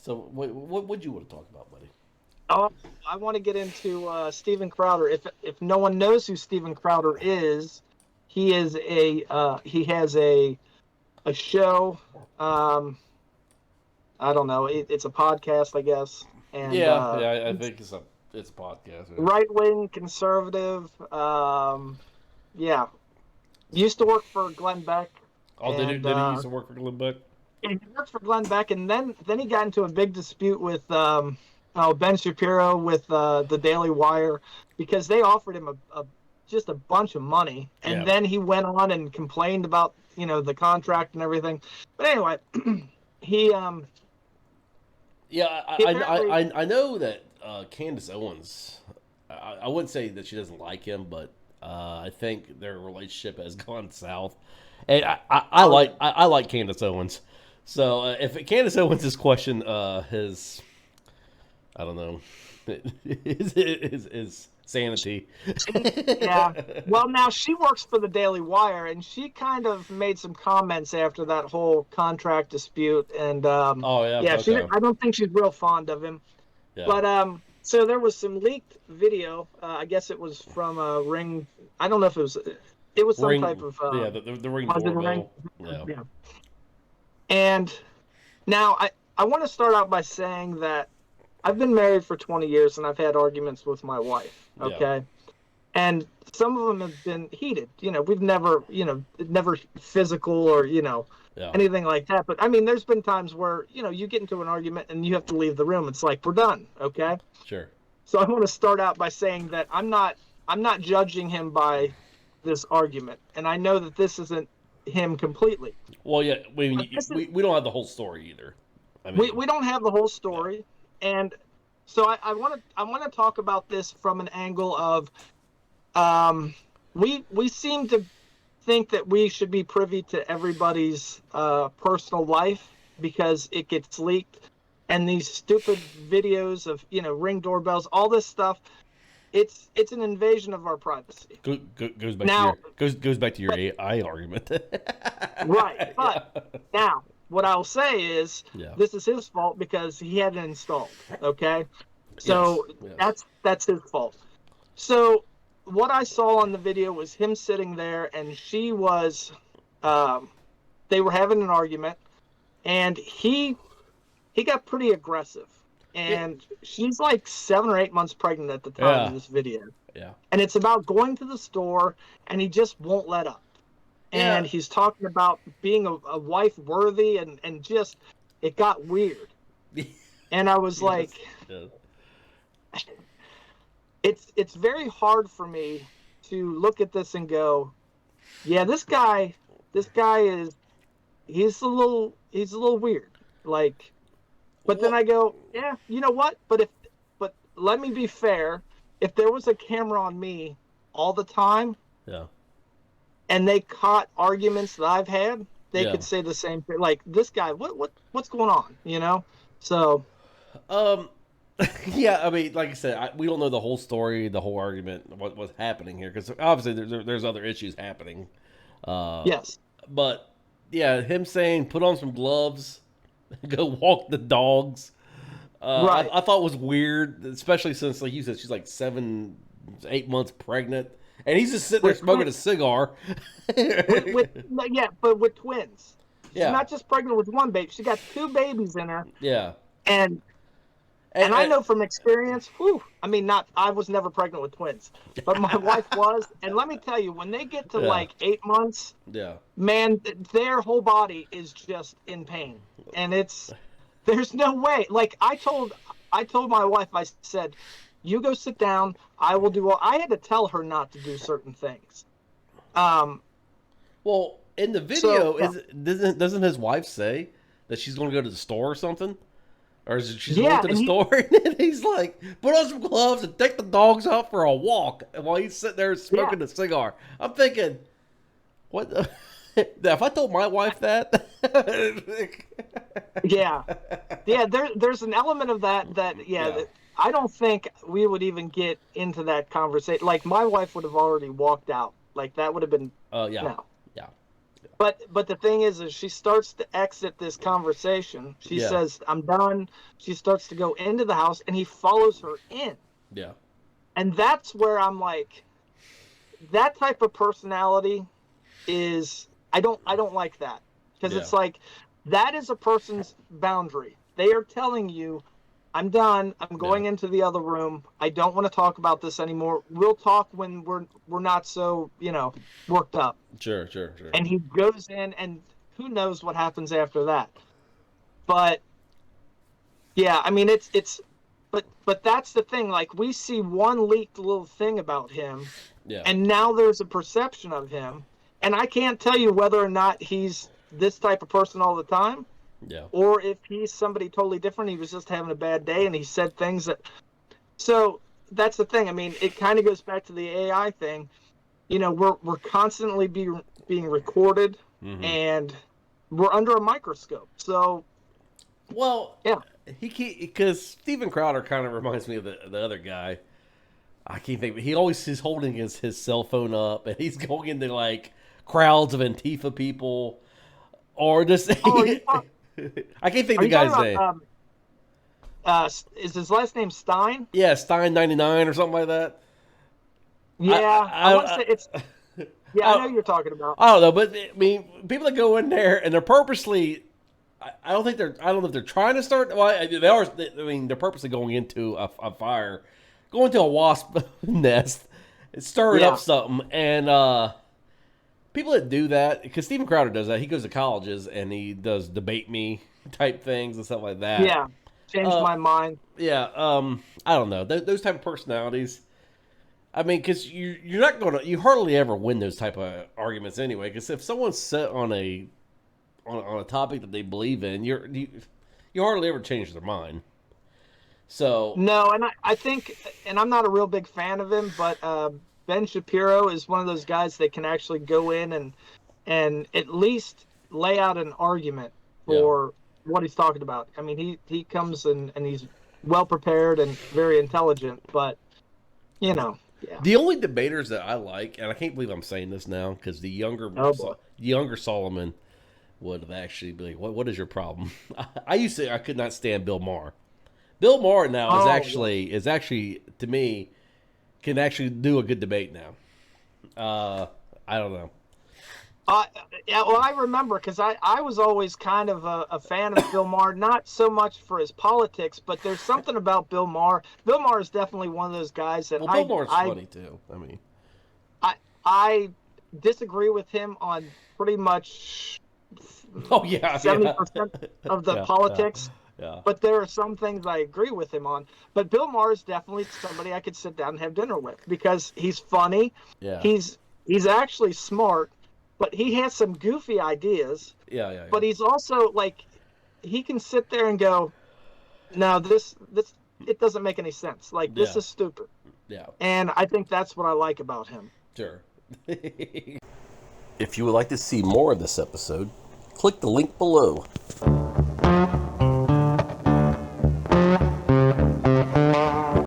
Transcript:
So what would you want to talk about, buddy? Oh, I want to get into Steven Crowder. If no one knows who Steven Crowder is, he has a show. Um, I don't know. It's a podcast, I guess, and Yeah, I it's think it's a podcast. Yeah. right wing conservative. Yeah, used to work for Glenn Beck, Oh, and did he used to work for Glenn Beck? he worked for Glenn Beck, and then he got into a big dispute with Ben Shapiro with the Daily Wire because they offered him a just a bunch of money, and Yeah. then he went on and complained about the contract and everything. But anyway, he Yeah, he apparently I know that Candace Owens. I wouldn't say that she doesn't like him, but I think their relationship has gone south. And oh I like Candace Owens. So if Candace Owens is question his I don't know his sanity. yeah. Well, now she works for the Daily Wire, and she kind of made some comments after that whole contract dispute, and Oh yeah, yeah, okay, I don't think she's real fond of him. yeah. But so there was some leaked video. I guess it was from a Ring. I don't know if it was. It was some type Ring, of. yeah, the ring Was it a Ring? doorbell. Yeah, Yeah. And now I want to start out by saying that I've been married for 20 years and I've had arguments with my wife. yeah, Okay. And some of them have been heated. We've never, never physical or, yeah, anything like that. But I mean, there's been times where, you get into an argument and you have to leave the room. It's like, we're done. Okay. sure. So I want to start out by saying that I'm not judging him by this argument. And I know that this isn't him completely. Well, yeah, But this is, we don't have the whole story either. I we mean, don't have the whole yeah, story. And so I want to talk about this from an angle of we seem to think that we should be privy to everybody's personal life because it gets leaked, and these stupid videos of Ring doorbells, all this stuff. It's an invasion of our privacy. goes back to Now, goes back to your but AI argument. right, Yeah, but now what I'll say is yeah, this is his fault because he had it installed. Okay, yes, so yes, that's his fault. So what I saw on the video was him sitting there, and she was, um, they were having an argument, and he got pretty aggressive, yeah, and she's like 7 or 8 months pregnant at the time yeah, in this video, yeah, and it's about going to the store, and he just won't let up, yeah. and he's talking about being a wife worthy, and just it got weird, and I was like, Yes, yes, it's very hard for me to look at this and go, yeah, this guy is he's a little weird. Like, but then well, I go, yeah, you know what? But let me be fair. If there was a camera on me all the time yeah, and they caught arguments that I've had, they yeah. could say the same thing. Like, this guy, what's going on? So Um, yeah. I mean, like I said, we don't know the whole story, the whole argument, what's happening here, because obviously there's other issues happening. Uh, yes, but yeah, him saying put on some gloves, go walk the dogs. right. I thought was weird, especially since, like you said, she's like 7, 8 months pregnant, and he's just sitting there With smoking a cigar. with yeah, but with twins. She's Yeah, not just pregnant with one baby. She got two babies in her, yeah, and and, and I know from experience. Whew, I mean, not I was never pregnant with twins, but my wife was. And let me tell you, when they get to yeah, like 8 months, yeah, man, their whole body is just in pain, and there's no way. Like I told my wife, I said, "You go sit down. I will do all." I had to tell her not to do certain things. Um. Well, in the So video, doesn't his wife say that she's going to go to the store or something, or is it she's going yeah, to the and he store and he's like, put on some gloves and take the dogs out for a walk while he's sitting there yeah. smoking a cigar. I'm thinking, what? If I told my wife that, Yeah, yeah. There's an element of that. Yeah, yeah, that I don't think we would even get into that conversation. Like my wife would have already walked out. Like that would have been yeah, no. yeah, yeah. But the thing is she starts to exit this conversation. She Yeah. says, "I'm done." She starts to go into the house, and he follows her in. Yeah. And that's where I'm like, that type of personality is I don't like that, because Yeah. it's like that is a person's boundary. They are telling you, I'm done. I'm Yeah. going into the other room. I don't want to talk about this anymore. We'll talk when we're not so, worked up. Sure. Sure. Sure. And he goes in, and who knows what happens after that. But yeah, I mean, but that's the thing. Like, we see one leaked little thing about him, Yeah. and now there's a perception of him, and I can't tell you whether or not he's this type of person all the time, Yeah. or if he's somebody totally different. He was just having a bad day, and he said things that. So that's the thing. I mean, it kind of goes back to the AI thing. We're constantly being recorded, Mm-hmm. and we're under a microscope. So Well, yeah. because Steven Crowder kind of reminds me of the other guy. I can't think. He always is holding his cell phone up, and he's going into like crowds of Antifa people, or just. Oh, I can't think of are the you talking guy's about name. is his last name Stein? Yeah, Stein 99 or something like that. Yeah, I want to say it's. I, Yeah, I know I, you're talking about. I don't know, but I mean, people that go in there and they're purposely. I don't think they're. I don't know if they're trying to start. Well, they are. I mean, they're purposely going into a fire, going to a wasp nest, stirring Yeah, up something, and people that do that, because Steven Crowder does that. He goes to colleges and he does debate me type things and stuff like that. yeah, changed Uh, my mind. yeah. I don't know those type of personalities. I mean, because you're not going to, you hardly ever win those type of arguments anyway. Because if someone's set on a topic that they believe in, you hardly ever change their mind. So No, and I think, and I'm not a real big fan of him, but Ben Shapiro is one of those guys that can actually go in and at least lay out an argument yeah, for what he's talking about. I mean, he comes and he's well prepared and very intelligent, but yeah. the only debaters that I like, and I can't believe I'm saying this now because Oh boy. younger Solomon would have actually be like, what is your problem? I used to I could not stand Bill Maher. Bill Maher now Oh yeah. is actually to me can actually do a good debate now. I don't know. Uh, yeah, well, I remember because I was always kind of a fan of Bill Maher, not so much for his politics, but there's something about Bill Maher. Bill Maher is definitely one of those guys that Well, Bill Maher's funny too. I mean, I disagree with him on pretty much oh yeah, 70% of the yeah, politics, yeah, but there are some things I agree with him on. But Bill Maher is definitely somebody I could sit down and have dinner with because he's funny. yeah, He's actually smart, but he has some goofy ideas. yeah. But he's also like, he can sit there and go, no, this it doesn't make any sense. Like, this Yeah. is stupid. Yeah, And I think that's what I like about him. sure. If you would like to see more of this episode, click the link below.